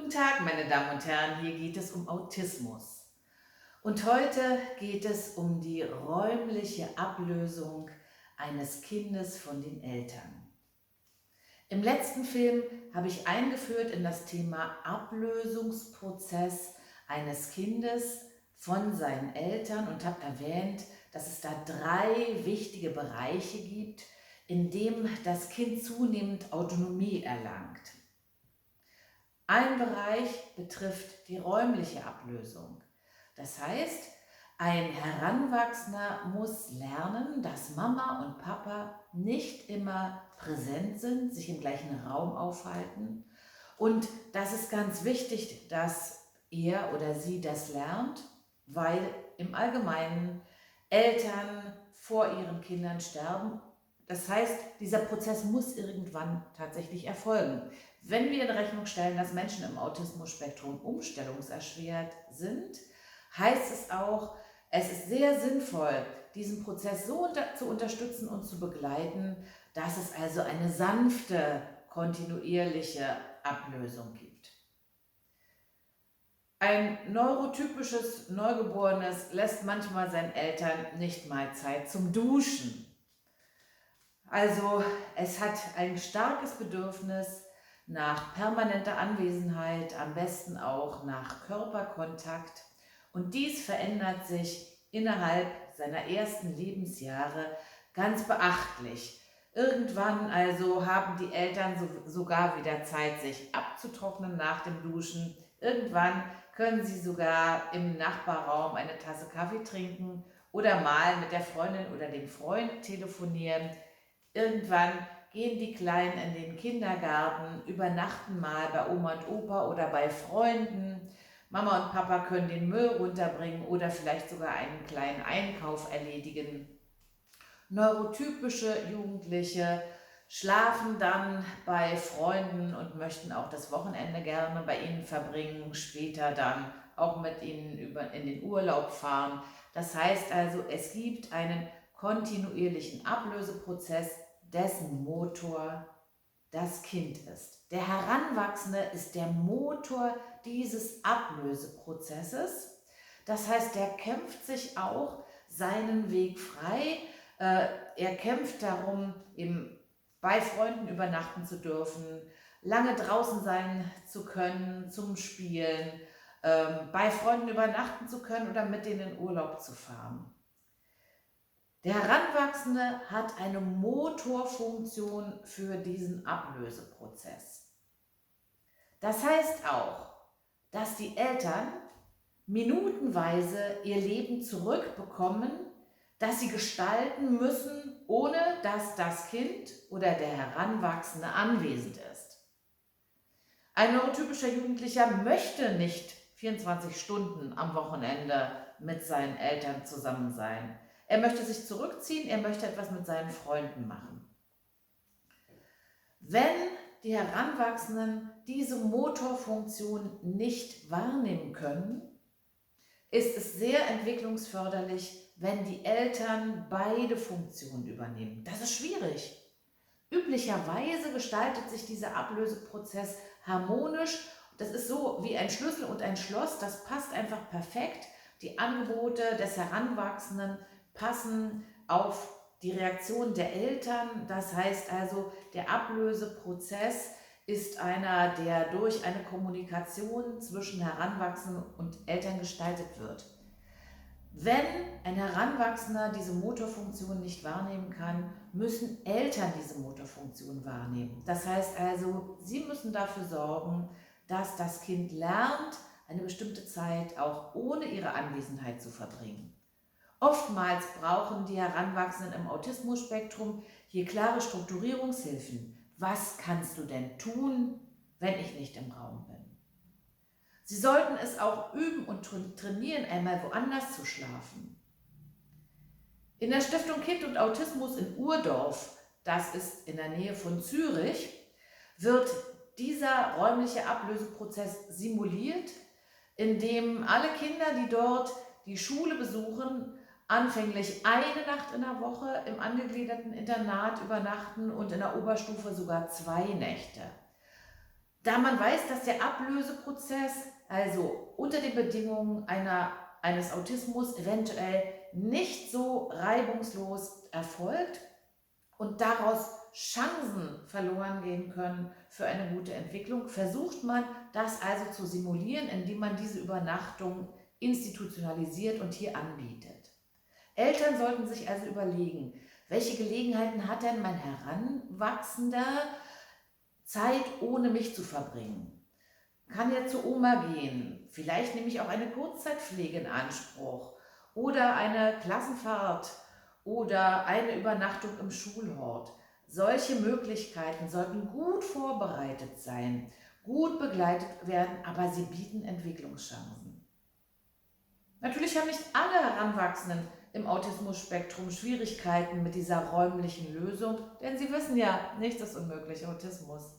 Guten Tag, meine Damen und Herren, hier geht es um Autismus. Und heute geht es um die räumliche Ablösung eines Kindes von den Eltern. Im letzten Film habe ich eingeführt in das Thema Ablösungsprozess eines Kindes von seinen Eltern und habe erwähnt, dass es da drei wichtige Bereiche gibt, in dem das Kind zunehmend Autonomie erlangt. Ein Bereich betrifft die räumliche Ablösung. Das heißt, ein Heranwachsender muss lernen, dass Mama und Papa nicht immer präsent sind, sich im gleichen Raum aufhalten. Und das ist ganz wichtig, dass er oder sie das lernt, weil im Allgemeinen Eltern vor ihren Kindern sterben. Das heißt, dieser Prozess muss irgendwann tatsächlich erfolgen. Wenn wir in Rechnung stellen, dass Menschen im Autismus-Spektrum umstellungserschwert sind, heißt es auch, es ist sehr sinnvoll, diesen Prozess so zu unterstützen und zu begleiten, dass es also eine sanfte, kontinuierliche Ablösung gibt. Ein neurotypisches Neugeborenes lässt manchmal seinen Eltern nicht mal Zeit zum Duschen. Also es hat ein starkes Bedürfnis nach permanenter Anwesenheit, am besten auch nach Körperkontakt. Und dies verändert sich innerhalb seiner ersten Lebensjahre ganz beachtlich. Irgendwann also haben die Eltern sogar wieder Zeit, sich abzutrocknen nach dem Duschen. Irgendwann können sie sogar im Nachbarraum eine Tasse Kaffee trinken oder mal mit der Freundin oder dem Freund telefonieren. Irgendwann gehen die Kleinen in den Kindergarten, übernachten mal bei Oma und Opa oder bei Freunden. Mama und Papa können den Müll runterbringen oder vielleicht sogar einen kleinen Einkauf erledigen. Neurotypische Jugendliche schlafen dann bei Freunden und möchten auch das Wochenende gerne bei ihnen verbringen, später dann auch mit ihnen in den Urlaub fahren. Das heißt also, es gibt einen kontinuierlichen Ablöseprozess, dessen Motor das Kind ist. Der Heranwachsende ist der Motor dieses Ablöseprozesses. Das heißt, der kämpft sich auch seinen Weg frei. Er kämpft darum, eben bei Freunden übernachten zu dürfen, lange draußen sein zu können zum Spielen, bei Freunden übernachten zu können oder mit denen in Urlaub zu fahren. Der Heranwachsende hat eine Motorfunktion für diesen Ablöseprozess. Das heißt auch, dass die Eltern minutenweise ihr Leben zurückbekommen, das sie gestalten müssen, ohne dass das Kind oder der Heranwachsende anwesend ist. Ein neurotypischer Jugendlicher möchte nicht 24 Stunden am Wochenende mit seinen Eltern zusammen sein. Er möchte sich zurückziehen, er möchte etwas mit seinen Freunden machen. Wenn die Heranwachsenden diese Motorfunktion nicht wahrnehmen können, ist es sehr entwicklungsförderlich, wenn die Eltern beide Funktionen übernehmen. Das ist schwierig. Üblicherweise gestaltet sich dieser Ablöseprozess harmonisch. Das ist so wie ein Schlüssel und ein Schloss, das passt einfach perfekt. Die Angebote des Heranwachsenden passen auf die Reaktion der Eltern. Das heißt also, der Ablöseprozess ist einer, der durch eine Kommunikation zwischen Heranwachsenden und Eltern gestaltet wird. Wenn ein Heranwachsender diese Motorfunktion nicht wahrnehmen kann, müssen Eltern diese Motorfunktion wahrnehmen. Das heißt also, sie müssen dafür sorgen, dass das Kind lernt, eine bestimmte Zeit auch ohne ihre Anwesenheit zu verbringen. Oftmals brauchen die Heranwachsenden im Autismus-Spektrum hier klare Strukturierungshilfen. Was kannst du denn tun, wenn ich nicht im Raum bin? Sie sollten es auch üben und trainieren, einmal woanders zu schlafen. In der Stiftung Kind und Autismus in Urdorf, das ist in der Nähe von Zürich, wird dieser räumliche Ablöseprozess simuliert, indem alle Kinder, die dort die Schule besuchen, anfänglich eine Nacht in der Woche im angegliederten Internat übernachten und in der Oberstufe sogar 2 Nächte. Da man weiß, dass der Ablöseprozess, also unter den Bedingungen eines Autismus, eventuell nicht so reibungslos erfolgt und daraus Chancen verloren gehen können für eine gute Entwicklung, versucht man das also zu simulieren, indem man diese Übernachtung institutionalisiert und hier anbietet. Eltern sollten sich also überlegen, welche Gelegenheiten hat denn mein Heranwachsender, Zeit ohne mich zu verbringen? Kann er zu Oma gehen? Vielleicht nehme ich auch eine Kurzzeitpflege in Anspruch oder eine Klassenfahrt oder eine Übernachtung im Schulhort. Solche Möglichkeiten sollten gut vorbereitet sein, gut begleitet werden, aber sie bieten Entwicklungschancen. Natürlich haben nicht alle Heranwachsenden im Autismus-Spektrum Schwierigkeiten mit dieser räumlichen Lösung, denn sie wissen ja, nichts ist unmöglich, Autismus.